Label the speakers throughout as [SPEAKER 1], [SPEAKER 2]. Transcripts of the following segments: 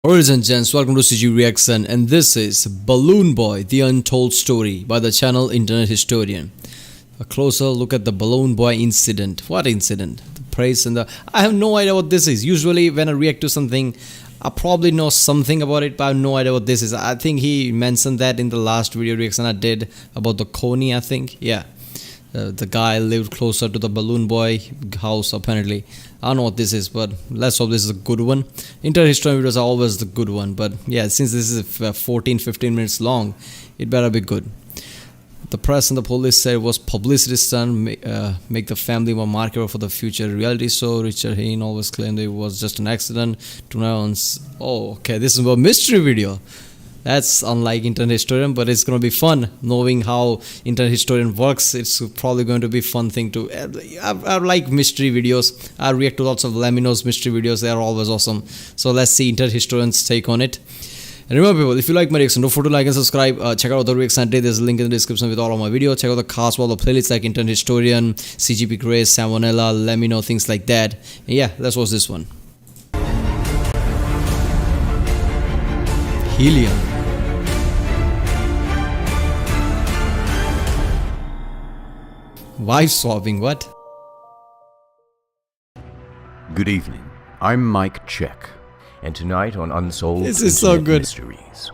[SPEAKER 1] Ladies and gents, welcome to CG Reaction, and this is Balloon Boy, the Untold Story by the channel Internet Historian. A closer look at the Balloon Boy incident. What incident? The praise and the... I have no idea what this is. Usually when I react to something, I probably know something about it, but I have no idea what this is. I think he mentioned that in the last video reaction I did about the Coney, I think. Yeah. The guy lived closer to the Balloon Boy house apparently. I don't know what this is, but let's hope this is a good one. Internet history videos are always the good one, but yeah, since this is 14-15 minutes long, it better be good. The press and the police said it was publicity stunt, make the family more marketable for the future reality show. Richard Hain always claimed it was just an accident. To now, oh, okay, this is a mystery video. That's unlike Internet Historian, but it's going to be fun knowing how Internet Historian works. It's probably going to be a fun thing to... I like mystery videos. I react to lots of Lamino's mystery videos. They are always awesome. So let's see Internet Historian's take on it. And remember people, if you like my reaction, don't forget to like and subscribe. Check out other reactions I did. There's a link in the description with all of my videos. Check out the cast, all the playlists like Internet Historian, CGP Grace, Salmonella, Lamino, things like that. And yeah, let's watch this one. Helium. Wife swapping, what?
[SPEAKER 2] Good evening. I'm Mike Check, and tonight on Unsolved
[SPEAKER 1] This is so good.
[SPEAKER 2] Mysteries,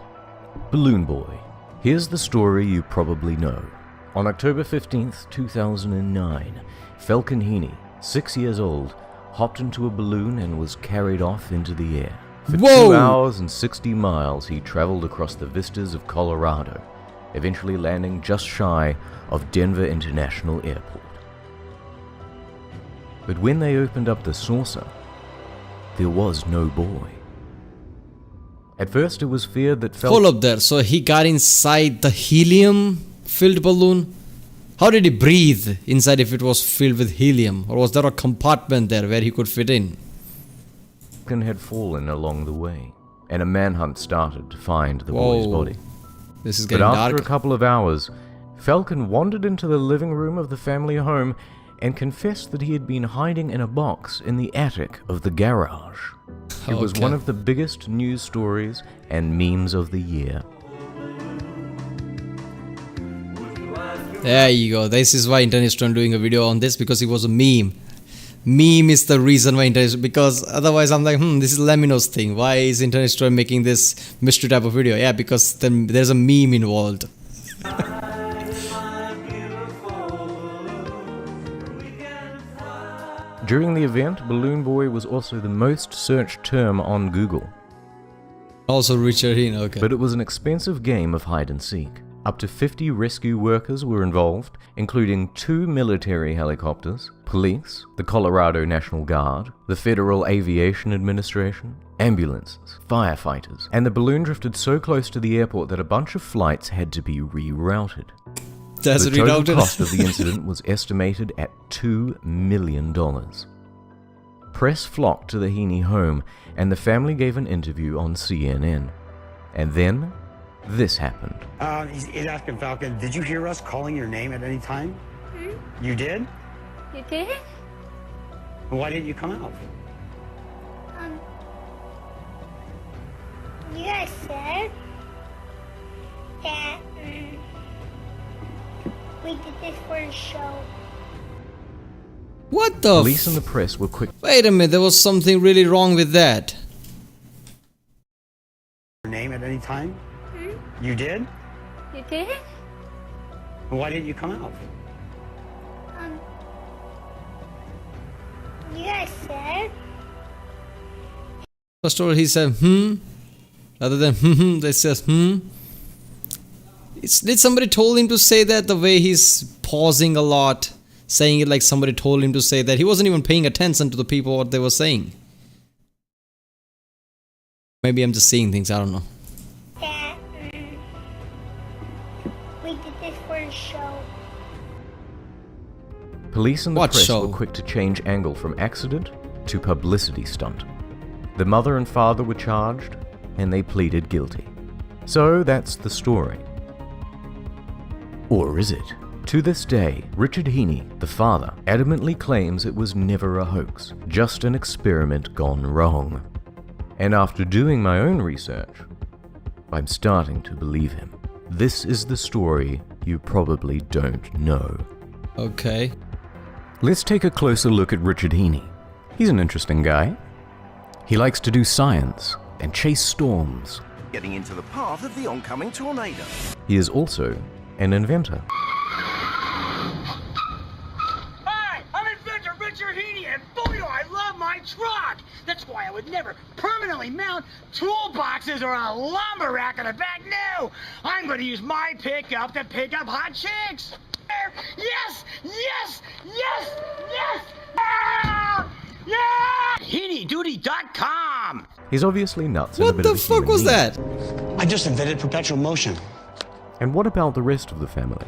[SPEAKER 2] Balloon Boy. Here's the story you probably know. On October 15th, 2009, Falcon Heaney, 6 years old, hopped into a balloon and was carried off into the air. For 2 hours and 60 miles, he traveled across the vistas of Colorado, eventually landing just shy of Denver International Airport. But when they opened up the saucer, there was no boy. At first it was feared that
[SPEAKER 1] Hold up there, so he got inside the helium-filled balloon? How did he breathe inside if it was filled with helium? Or was there a compartment there where he could fit in?
[SPEAKER 2] Falcon had fallen along the way, and a manhunt started to find the boy's body.
[SPEAKER 1] This is getting
[SPEAKER 2] dark.
[SPEAKER 1] dark.
[SPEAKER 2] But after a couple of hours, Falcon wandered into the living room of the family home and confessed that he had been hiding in a box in the attic of the garage. It was one of the biggest news stories and memes of the year.
[SPEAKER 1] There you go. This is why Internet is doing a video on this, because it was a meme. Meme is the reason why Internet, because otherwise I'm like, this is Lamino's thing. Why is Internet Story making this mystery type of video? Yeah, because then there's a meme involved.
[SPEAKER 2] During the event, Balloon Boy was also the most searched term on Google.
[SPEAKER 1] Also Richard Hain, okay.
[SPEAKER 2] But it was an expensive game of hide and seek. Up to 50 rescue workers were involved, including 2 military helicopters, police, the Colorado National Guard, the Federal Aviation Administration, ambulances, firefighters, and the balloon drifted so close to the airport that a bunch of flights had to be rerouted.
[SPEAKER 1] That's
[SPEAKER 2] the total cost of the incident was estimated at $2 million. Press flocked to the Heaney home, and the family gave an interview on CNN. And then this happened.
[SPEAKER 3] He's asking Falcon, did you hear us calling your name at any time? You did?
[SPEAKER 4] You did?
[SPEAKER 3] Why didn't you come out?
[SPEAKER 4] You guys said that we did this for a show.
[SPEAKER 1] What the
[SPEAKER 2] Police and the press were quick.
[SPEAKER 1] Wait a minute, there was something really wrong with that.
[SPEAKER 3] Your name at any time? You did?
[SPEAKER 4] You did?
[SPEAKER 3] Why didn't you come out?
[SPEAKER 4] You guys said.
[SPEAKER 1] First of all, he said, Rather than they says, Did somebody told him to say that? The way he's pausing a lot, saying it like somebody told him to say that. He wasn't even paying attention to the people, what they were saying. Maybe I'm just seeing things, I don't know.
[SPEAKER 4] That we did this for a show.
[SPEAKER 2] Police and the press were quick to change angle from accident to publicity stunt. The mother and father were charged, and they pleaded guilty. So that's the story. Or is it? To this day, Richard Heaney, the father, adamantly claims it was never a hoax, just an experiment gone wrong. And after doing my own research, I'm starting to believe him. This is the story you probably don't know.
[SPEAKER 1] Okay.
[SPEAKER 2] Let's take a closer look at Richard Heaney. He's an interesting guy. He likes to do science and chase storms.
[SPEAKER 5] Getting into the path of the oncoming tornado.
[SPEAKER 2] He is also an inventor.
[SPEAKER 6] Hi, I'm inventor Richard Heaney, and boy do I love my truck! That's why I would never permanently mount toolboxes or a lumber rack on the back. No! I'm gonna use my pickup to pick up hot chicks! Yes! Yes! Yes! Yes! Ah! Yeah! HeaneyDuty.com!
[SPEAKER 2] He's obviously nuts. And a
[SPEAKER 1] What
[SPEAKER 2] bit
[SPEAKER 1] the
[SPEAKER 2] of a
[SPEAKER 1] fuck
[SPEAKER 2] human
[SPEAKER 1] was
[SPEAKER 2] being.
[SPEAKER 1] that?
[SPEAKER 3] I just invented perpetual motion.
[SPEAKER 2] And what about the rest of the family?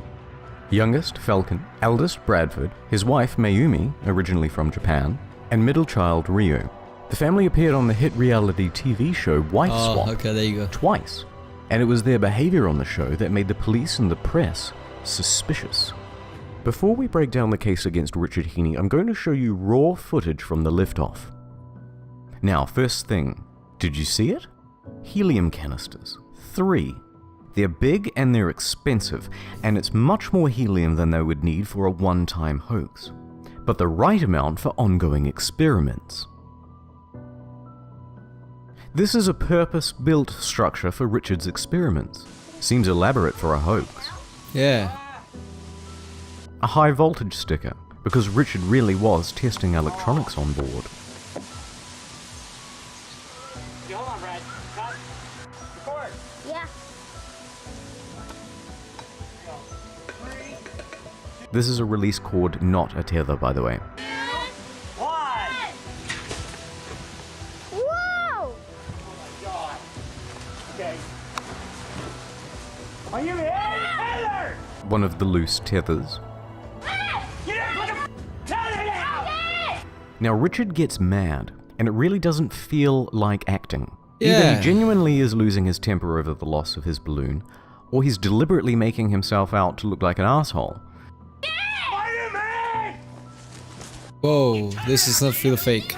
[SPEAKER 2] Youngest, Falcon. Eldest, Bradford. His wife, Mayumi, originally from Japan. And middle child, Ryu. The family appeared on the hit reality TV show Wife Swap
[SPEAKER 1] Okay, there you go.
[SPEAKER 2] twice. And it was their behavior on the show that made the police and the press suspicious. Before we break down the case against Richard Heaney, I'm going to show you raw footage from the liftoff. Now, first thing, did you see it? Helium canisters. 3. They're big and they're expensive, and it's much more helium than they would need for a one-time hoax, but the right amount for ongoing experiments. This is a purpose-built structure for Richard's experiments. Seems elaborate for a hoax.
[SPEAKER 1] Yeah.
[SPEAKER 2] A high voltage sticker, because Richard really was testing electronics on board.
[SPEAKER 6] Hold on, Brad. Cut. Record.
[SPEAKER 4] Yeah.
[SPEAKER 2] This is a release cord, not a tether, by the way.
[SPEAKER 6] One.
[SPEAKER 4] Whoa!
[SPEAKER 6] God. Okay. Are you in? Taylor!
[SPEAKER 2] One of the loose tethers.
[SPEAKER 6] Get up! Put the tether down!
[SPEAKER 2] Now Richard gets mad, and it really doesn't feel like acting. Either
[SPEAKER 1] Yeah.
[SPEAKER 2] he genuinely is losing his temper over the loss of his balloon, or he's deliberately making himself out to look like an asshole.
[SPEAKER 6] Spider-Man!
[SPEAKER 1] Whoa, this does not feel fake.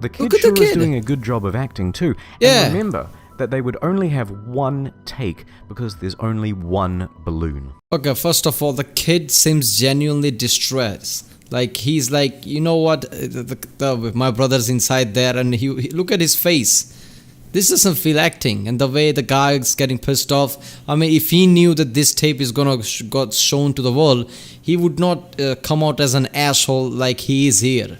[SPEAKER 2] The kid
[SPEAKER 1] Look at the
[SPEAKER 2] sure is
[SPEAKER 1] kid.
[SPEAKER 2] doing a good job of acting too.
[SPEAKER 1] Yeah.
[SPEAKER 2] And remember that they would only have one take because there's only one balloon.
[SPEAKER 1] Okay, first of all, the kid seems genuinely distressed. Like, he's like, you know what, my brother's inside there, and he look at his face. This doesn't feel acting, and the way the guy is getting pissed off. I mean, if he knew that this tape is gonna got shown to the world, he would not come out as an asshole like he is here.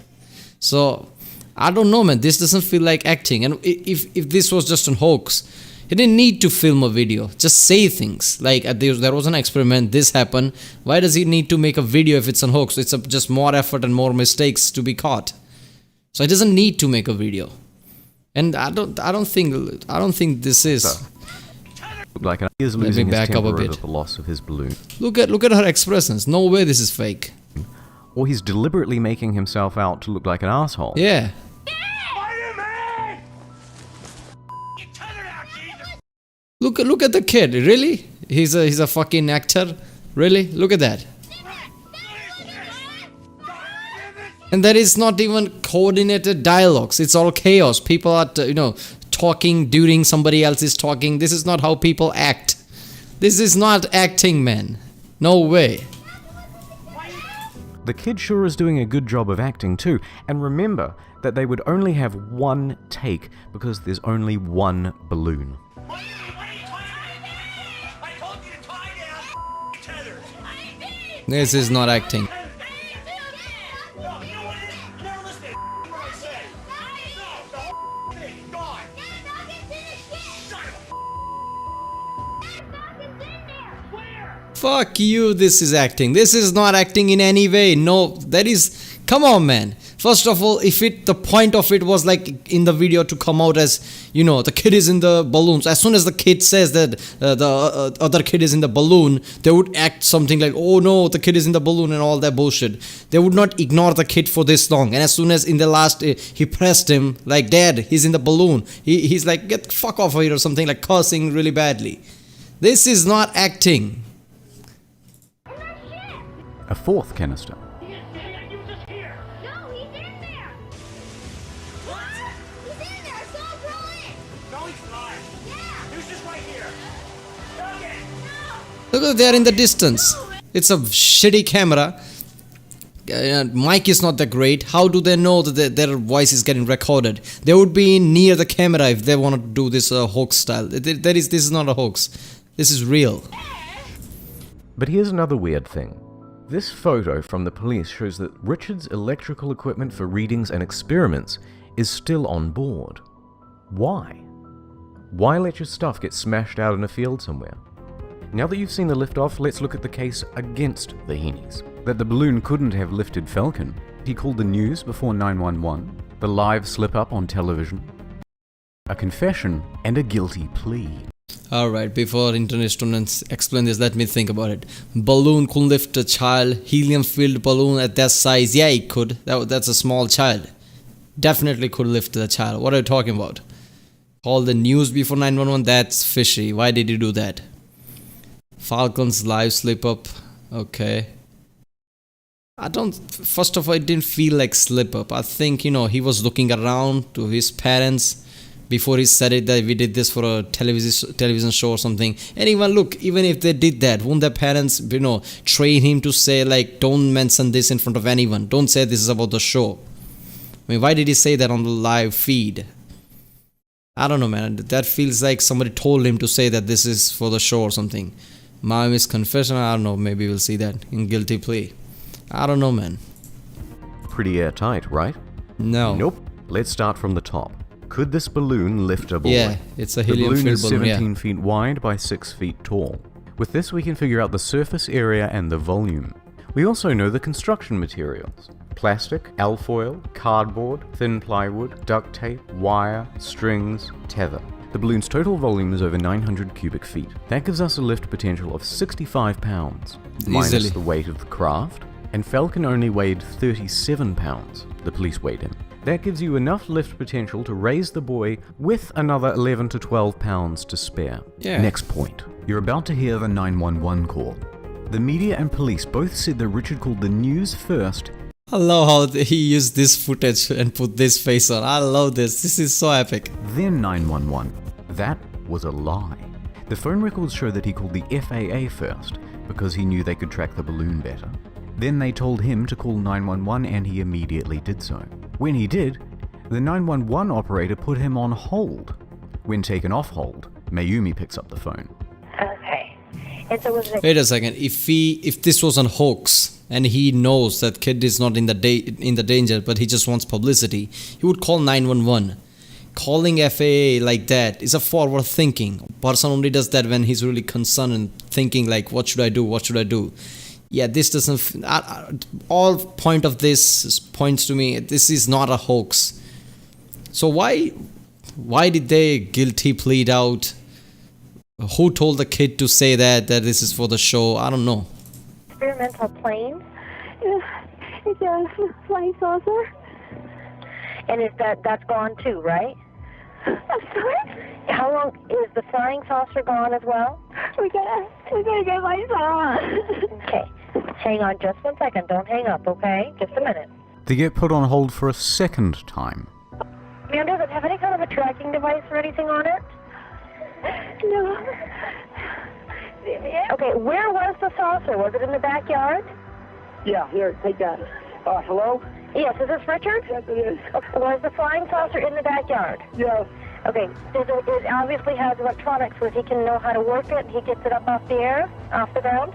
[SPEAKER 1] So, I don't know, man. This doesn't feel like acting. And if this was just a hoax, he didn't need to film a video. Just say things like there was an experiment. This happened. Why does he need to make a video if it's a hoax? It's just more effort and more mistakes to be caught. So he doesn't need to make a video. And I don't think this is.
[SPEAKER 2] Look like he is
[SPEAKER 1] Let me
[SPEAKER 2] losing his
[SPEAKER 1] back up a
[SPEAKER 2] temper over
[SPEAKER 1] bit.
[SPEAKER 2] the loss of his balloon.
[SPEAKER 1] Look at her expressions. No way this is fake.
[SPEAKER 2] Or he's deliberately making himself out to look like an asshole.
[SPEAKER 1] Yeah.
[SPEAKER 6] Spider-Man! Get tethered out, Jesus!
[SPEAKER 1] Look at the kid. Really? He's a fucking actor. Really? Look at that. And there is not even coordinated dialogues. It's all chaos. People are, talking during somebody else is talking. This is not how people act. This is not acting, man. No way.
[SPEAKER 2] The kid sure is doing a good job of acting too. And remember that they would only have one take because there's only one balloon.
[SPEAKER 6] What are you I told you to tie down tethers!
[SPEAKER 1] This is not acting.
[SPEAKER 6] No, you know what it is? You never listen to what I say! No, the whole thing, gone! Where?
[SPEAKER 1] Fuck you, this is acting. This is not acting in any way. No, that is... Come on, man. First of all, if the point of it was like in the video to come out as, the kid is in the balloons. As soon as the kid says that the other kid is in the balloon, they would act something like, oh no, the kid is in the balloon and all that bullshit. They would not ignore the kid for this long. And as soon as in the last, he pressed him, like, Dad, he's in the balloon. He's like, get the fuck off here or something, like cursing really badly. This is not acting.
[SPEAKER 2] A fourth canister.
[SPEAKER 6] You just here! No, he's not. He was just right here. Falcon!
[SPEAKER 1] Look, they are in the distance. It's a shitty camera. Mic is not that great. How do they know that their voice is getting recorded? They would be near the camera if they want to do this hoax style. This is not a hoax. This is real.
[SPEAKER 2] But here's another weird thing. This photo from the police shows that Richard's electrical equipment for readings and experiments is still on board. Why? Why let your stuff get smashed out in a field somewhere? Now that you've seen the liftoff, let's look at the case against the Heenies. That the balloon couldn't have lifted Falcon. He called the news before 911, the live slip-up on television, a confession, and a guilty plea.
[SPEAKER 1] Alright, before internet students explain this, let me think about it. Balloon could lift a child. Helium-filled balloon at that size, yeah, it could. That's a small child. Definitely could lift the child. What are you talking about? Call the news before 911, that's fishy. Why did you do that? Falcon's live slip-up, okay. First of all, it didn't feel like slip-up. I think, he was looking around to his parents before he said it that we did this for a television show or something. And even if they did that, won't their parents, train him to say, like, don't mention this in front of anyone. Don't say this is about the show. I mean, why did he say that on the live feed? I don't know, man. That feels like somebody told him to say that this is for the show or something. Miami's confession, I don't know. Maybe we'll see that in guilty plea. I don't know, man.
[SPEAKER 2] Pretty airtight, right?
[SPEAKER 1] No.
[SPEAKER 2] Nope. Let's start from the top. Could this balloon lift a boy?
[SPEAKER 1] Yeah, it's a helium-filled balloon.
[SPEAKER 2] The balloon is 17 feet wide by 6 feet tall. With this, we can figure out the surface area and the volume. We also know the construction materials. Plastic, alfoil, cardboard, thin plywood, duct tape, wire, strings, tether. The balloon's total volume is over 900 cubic feet. That gives us a lift potential of 65 pounds, minus
[SPEAKER 1] Easily.
[SPEAKER 2] the weight of the craft. And Falcon only weighed 37 pounds. The police weighed him. That gives you enough lift potential to raise the boy with another 11 to 12 pounds to spare.
[SPEAKER 1] Yeah.
[SPEAKER 2] Next point. You're about to hear the 911 call. The media and police both said that Richard called the news first.
[SPEAKER 1] I love how he used this footage and put this face on. I love this. This is so epic.
[SPEAKER 2] Then 911. That was a lie. The phone records show that he called the FAA first because he knew they could track the balloon better. Then they told him to call 911 and he immediately did so. When he did, the 911 operator put him on hold. When taken off hold, Mayumi picks up the phone.
[SPEAKER 7] Okay. And so was it...
[SPEAKER 1] Wait a second. If this was a hoax and he knows that kid is not in the danger, but he just wants publicity, he would call 911. Calling FAA like that is a forward thinking. Person only does that when he's really concerned and thinking like, what should I do? What should I do? Yeah, this doesn't... all point of this points to me, this is not a hoax. So why did they guilty plead out? Who told the kid to say that this is for the show? I don't know.
[SPEAKER 7] Experimental plane?
[SPEAKER 4] It's a flying saucer.
[SPEAKER 7] And that's gone too, right?
[SPEAKER 4] I'm sorry?
[SPEAKER 7] How long is the flying saucer gone as well?
[SPEAKER 4] We gotta get my son.
[SPEAKER 7] Okay. Hang on just 1 second. Don't hang up, okay? Just a minute.
[SPEAKER 2] They get put on hold for a second time.
[SPEAKER 7] Ma'am, does it have any kind of a tracking device or anything on it?
[SPEAKER 4] No.
[SPEAKER 7] Okay, where was the saucer? Was it in the backyard?
[SPEAKER 3] Yeah, here, take that. Hello?
[SPEAKER 7] Yes, is this Richard?
[SPEAKER 3] Yes, it is.
[SPEAKER 7] Okay, was the flying saucer in the backyard?
[SPEAKER 3] Yes.
[SPEAKER 7] Okay, it obviously has electronics so he can know how to work it. He gets it up off the air, off the ground.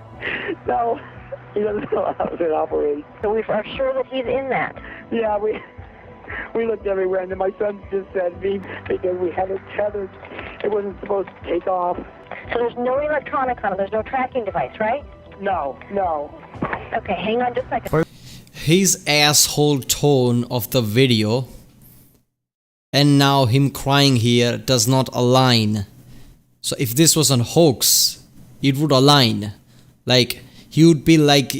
[SPEAKER 3] No, he doesn't know how it operates.
[SPEAKER 7] So we are sure that he's in that.
[SPEAKER 3] Yeah, we looked everywhere, and then my son just said because we had it tethered, it wasn't supposed to take off.
[SPEAKER 7] So there's no electronics on it. There's no tracking device, right?
[SPEAKER 3] No.
[SPEAKER 7] Okay, hang on just a second.
[SPEAKER 1] His asshole tone of the video and now him crying here does not align. So if this was a hoax, it would align. Like he would be like,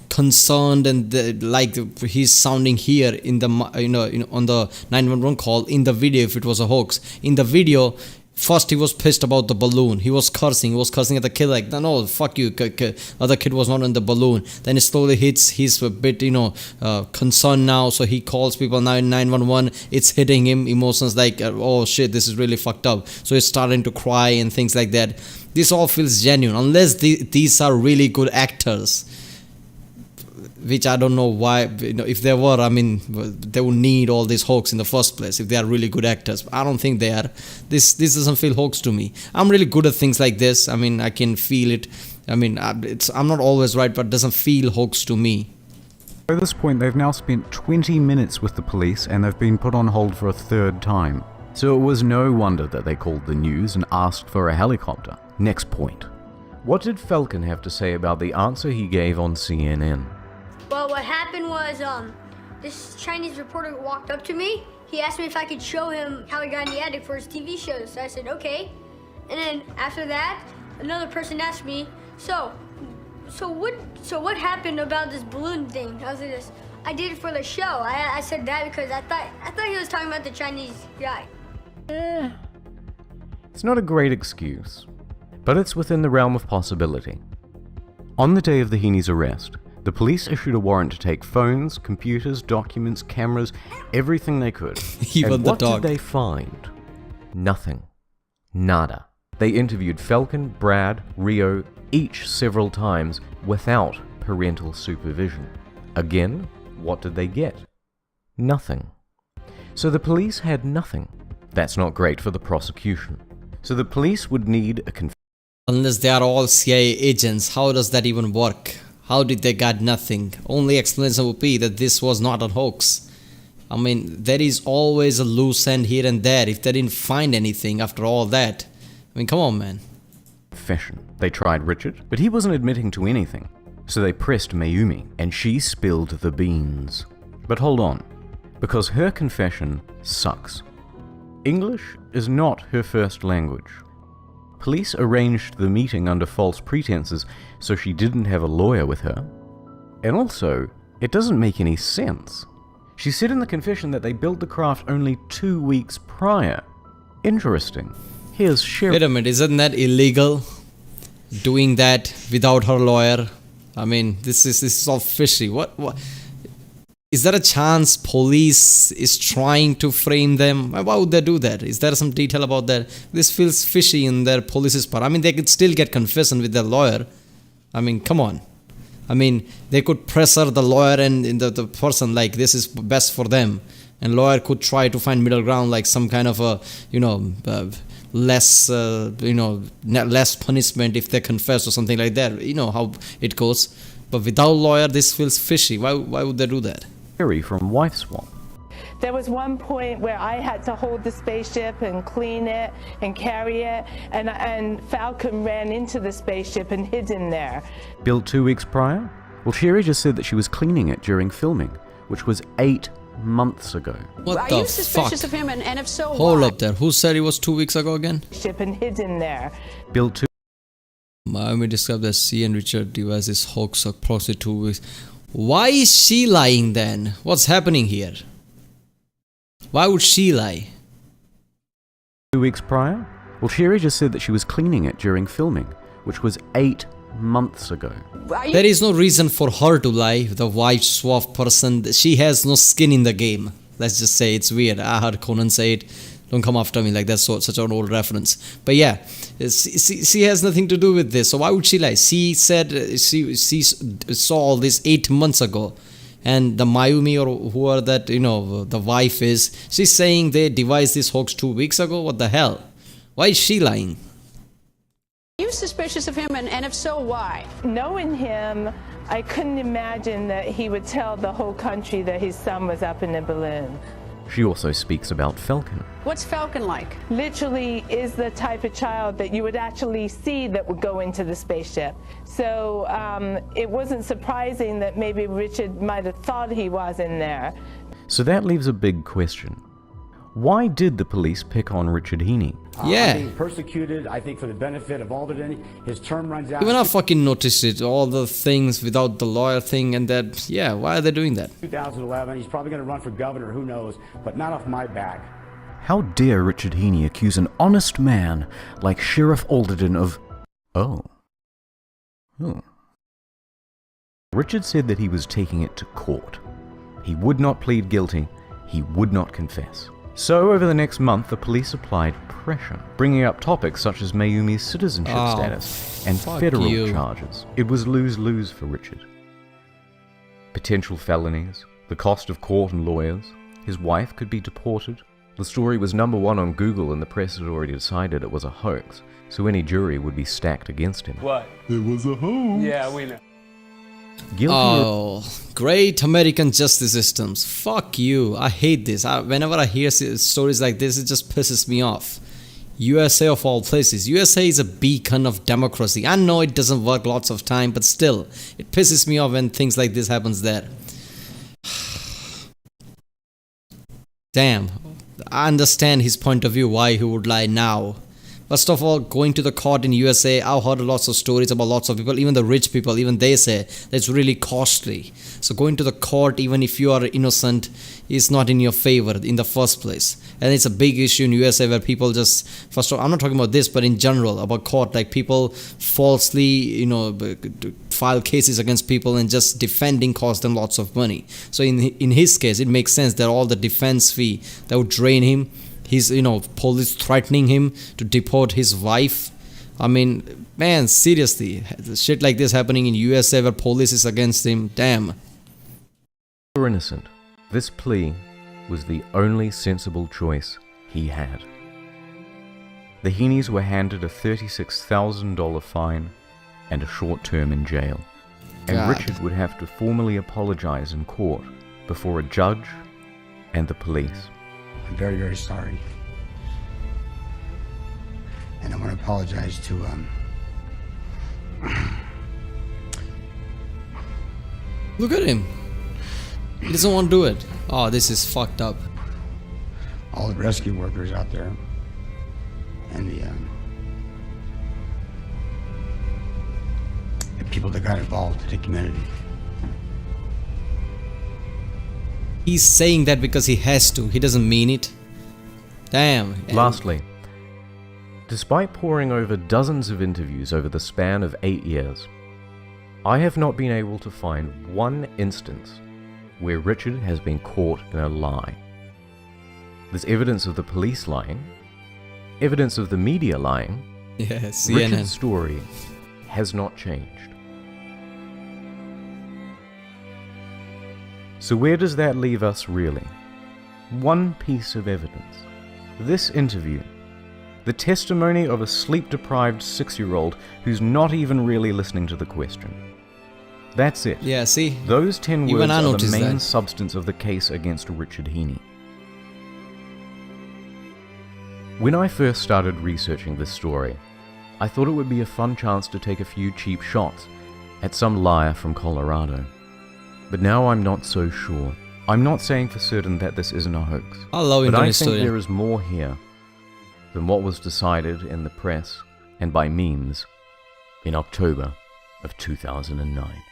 [SPEAKER 1] concerned and like he's sounding here in the on the 911 call in the video if it was a hoax. In the video, First he was pissed about the balloon. He was cursing at the kid like, no, fuck you, other kid was not in the balloon. Then it slowly hits, he's a bit, concerned now, so he calls people 911. It's hitting him, emotions like, oh shit, this is really fucked up. So he's starting to cry and things like that. This all feels genuine, unless these are really good actors. Which I don't know why, if they were, I mean, they would need all these hoax in the first place if they are really good actors. I don't think they are. This doesn't feel hoax to me. I'm really good at things like this. I mean, I can feel it. I mean, I'm not always right, but it doesn't feel hoax to me.
[SPEAKER 8] At this point, they've now spent 20 minutes with the police and they've been put on hold for a third time. So it was no wonder that they called the news and asked for a helicopter. Next point.
[SPEAKER 2] What did Falcon have to say about the answer he gave on CNN?
[SPEAKER 9] Well, what happened was, this Chinese reporter walked up to me. He asked me if I could show him how he got in the attic for his TV shows. So I said, okay. And then after that, another person asked me, so what happened about this balloon thing? I was like, I did it for the show. I said that because I thought he was talking about the Chinese guy.
[SPEAKER 2] It's not a great excuse, but it's within the realm of possibility. On the day of the Heaney's arrest, the police issued a warrant to take phones, computers, documents, cameras, everything they could.
[SPEAKER 1] Even
[SPEAKER 2] and
[SPEAKER 1] the
[SPEAKER 2] what
[SPEAKER 1] dog.
[SPEAKER 2] did they find? Nothing. Nada. They interviewed Falcon, Brad, Rio, each several times without parental supervision. Again, what did they get? Nothing. So the police had nothing. That's not great for the prosecution. So the police would need a confession.
[SPEAKER 1] Unless they are all CIA agents, how does that even work? How did they get nothing? Only explanation would be that this was not a hoax. I mean, there is always a loose end here and there if they didn't find anything after all that. I mean, come on, man.
[SPEAKER 2] Confession. They tried Richard, but he wasn't admitting to anything. So they pressed Mayumi, and she spilled the beans. But hold on, because her confession sucks. English is not her first language. Police arranged the meeting under false pretenses, so she didn't have a lawyer with her. And also, it doesn't make any sense. She said in the confession that they built the craft only 2 weeks prior. Interesting. Here's Sherry.
[SPEAKER 1] Wait a minute, isn't that illegal? Doing that without her lawyer? I mean, this is all fishy. What? Is there a chance police is trying to frame them? Why would they do that? Is there some detail about that? This feels fishy in their police's part. I mean, they could still get confession with their lawyer. I mean, come on. I mean, they could pressure the lawyer and the person like this is best for them. And lawyer could try to find middle ground, like some kind of a, less punishment if they confess or something like that. You know how it goes. But without lawyer, this feels fishy. Why would they do that?
[SPEAKER 2] From Wife Swap.
[SPEAKER 10] There was one point where I had to hold the spaceship and clean it and carry it, and Falcon ran into the spaceship and hid in there.
[SPEAKER 2] Built 2 weeks prior? Well, Sherry just said that she was cleaning it during filming, which was 8 months ago.
[SPEAKER 1] What
[SPEAKER 11] Are
[SPEAKER 1] the
[SPEAKER 11] you suspicious
[SPEAKER 1] fuck?
[SPEAKER 11] of him, and if so,
[SPEAKER 1] Hold
[SPEAKER 11] why?
[SPEAKER 1] up there. Who said it was 2 weeks ago again?
[SPEAKER 10] Ship and hid in there.
[SPEAKER 2] Built 2.
[SPEAKER 1] Miami described that she and Richard devised this hoax across 2 weeks. Why is she lying then? What's happening here? Why would she lie?
[SPEAKER 2] 2 weeks prior? Well, Sherry just said that she was cleaning it during filming, which was 8 months ago.
[SPEAKER 1] There is no reason for her to lie. The wife swap person, she has no skin in the game. Let's just say it's weird. I heard Conan say it. Don't come after me like that's such an old reference. But yeah, she has nothing to do with this. So why would she lie? She said she saw all this 8 months ago. And the Mayumi or whoever that, the wife is, she's saying they devised this hoax 2 weeks ago? What the hell? Why is she lying?
[SPEAKER 11] Are you suspicious of him, and if so, why?
[SPEAKER 10] Knowing him, I couldn't imagine that he would tell the whole country that his son was up in a balloon.
[SPEAKER 2] She also speaks about Falcon.
[SPEAKER 11] What's Falcon like?
[SPEAKER 10] Literally is the type of child that you would actually see that would go into the spaceship. So it wasn't surprising that maybe Richard might have thought he was in there.
[SPEAKER 2] So that leaves a big question. Why did the police pick on Richard Heaney?
[SPEAKER 1] Yeah.
[SPEAKER 12] Being persecuted, I think, for the benefit of Alderton. His term runs out.
[SPEAKER 1] Even I fucking noticed it. All the things without the lawyer thing and that. Yeah, why are they doing that?
[SPEAKER 12] 2011. He's probably going to run for governor. Who knows? But not off my back.
[SPEAKER 8] How dare Richard Heaney accuse an honest man like Sheriff Alderton of... Oh. Richard said that he was taking it to court. He would not plead guilty. He would not confess. So over the next month, the police applied pressure, bringing up topics such as Mayumi's citizenship status and federal charges. It was lose-lose for Richard. Potential felonies, the cost of court and lawyers, his wife could be deported. The story was #1 on Google and the press had already decided it was a hoax, so any jury would be stacked against him.
[SPEAKER 13] What?
[SPEAKER 8] It was a hoax.
[SPEAKER 13] Yeah, we know.
[SPEAKER 1] Oh, great American justice systems. Fuck you. I hate this. Whenever I hear stories like this, it just pisses me off. USA of all places. USA is a beacon of democracy. I know it doesn't work lots of time, but still, it pisses me off when things like this happens there. Damn. I understand his point of view, why he would lie now. First of all, going to the court in USA, I've heard lots of stories about lots of people, even the rich people, even they say that it's really costly. So going to the court, even if you are innocent, is not in your favor in the first place. And it's a big issue in USA where people just, first of all, I'm not talking about this, but in general, about court, like people falsely, file cases against people and just defending costs them lots of money. So in his case, it makes sense that all the defense fee that would drain him, his, police threatening him to deport his wife. I mean, man, seriously, shit like this happening in USA where police is against him, damn.
[SPEAKER 2] For innocent, this plea was the only sensible choice he had. The Heaneys were handed a $36,000 fine and a short term in jail. And
[SPEAKER 1] God.
[SPEAKER 2] Richard would have to formally apologize in court before a judge and the police.
[SPEAKER 14] I'm very, very sorry. And I want to apologize to,
[SPEAKER 1] Look at him. He doesn't want to do it. Oh, this is fucked up.
[SPEAKER 14] all the rescue workers out there and the people that got involved in the community.
[SPEAKER 1] He's saying that because he has to. He doesn't mean it. Damn.
[SPEAKER 2] Lastly, despite poring over dozens of interviews over the span of 8 years, I have not been able to find one instance where Richard has been caught in a lie. There's evidence of the police lying, evidence of the media lying.
[SPEAKER 1] Yeah, CNN.
[SPEAKER 2] Richard's story has not changed. So where does that leave us really? One piece of evidence. This interview. The testimony of a sleep-deprived 6-year-old who's not even really listening to the question. That's it.
[SPEAKER 1] Yeah, see?
[SPEAKER 2] Those 10
[SPEAKER 1] Even
[SPEAKER 2] words
[SPEAKER 1] I
[SPEAKER 2] are the main
[SPEAKER 1] that.
[SPEAKER 2] substance of the case against Richard Heaney. When I first started researching this story, I thought it would be a fun chance to take a few cheap shots at some liar from Colorado. But now I'm not so sure. I'm not saying for certain that this isn't a hoax. But I think there is more here than what was decided in the press and by memes in October of 2009.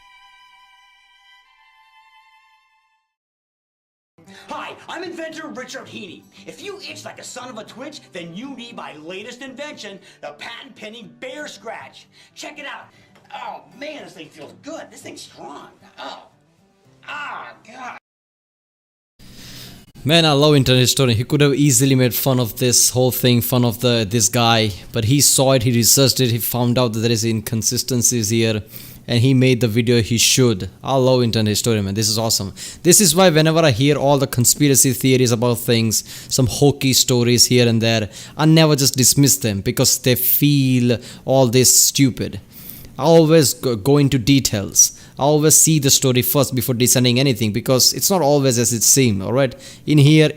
[SPEAKER 6] Hi, I'm inventor Richard Heaney. If you itch like a son of a twitch, then you need my latest invention, the patent-pending bear scratch. Check it out. Oh, man, this thing feels good. This thing's strong. Oh. Ah, God.
[SPEAKER 1] Man, I love internet history. He could have easily made fun of this whole thing, fun of this guy, but he saw it, he researched it, he found out that there is inconsistencies here, and he made the video he should. I love internet history, man. This is awesome. This is why whenever I hear all the conspiracy theories about things, some hokey stories here and there, I never just dismiss them because they feel all this stupid. I always go into details. I always see the story first before deciding anything because it's not always as it seems, alright? In here,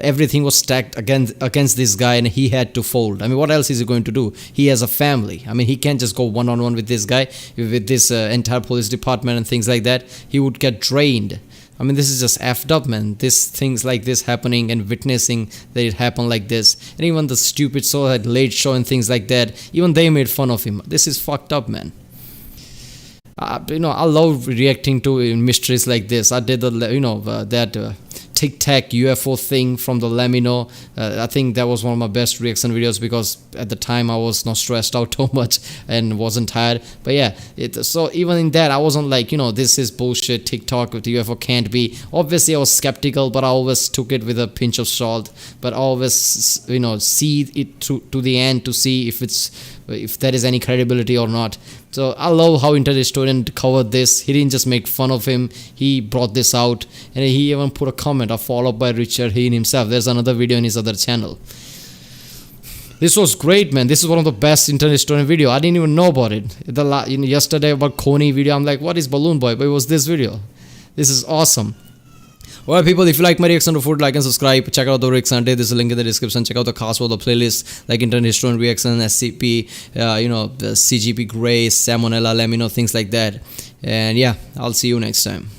[SPEAKER 1] everything was stacked against this guy and he had to fold. I mean, what else is he going to do? He has a family. I mean, he can't just go one-on-one with this guy, with this entire police department and things like that. He would get drained. I mean, this is just effed up, man. Things like this happening and witnessing that it happened like this. And even the stupid show, that late show and things like that, even they made fun of him. This is fucked up, man. I love reacting to mysteries like this. I did that Tic Tac UFO thing from the Lamino. I think that was one of my best reaction videos because at the time I was not stressed out too much and wasn't tired. But yeah, so even in that I wasn't like, you know, this is bullshit, TikTok with UFO can't be. Obviously I was skeptical, but I always took it with a pinch of salt. But I always, you know, see it to the end to see if there is any credibility or not. So I love how Internet Historian covered this. He didn't just make fun of him, he brought this out, and he even put a comment, followed by Richard Heene himself. There's another video in his other channel. This was great, man. This is one of the best Internet Historian video. I didn't even know about it. Yesterday about Coney video, I'm like, what is Balloon Boy? But it was this video. This is awesome. Alright people, if you like my reaction to food, like and subscribe. Check out the reaction day. There's a link in the description. Check out the cast for the playlist like Internet Historian Reaction, SCP, the CGP Grey, Salmonella, Lamino, things like that. And yeah, I'll see you next time.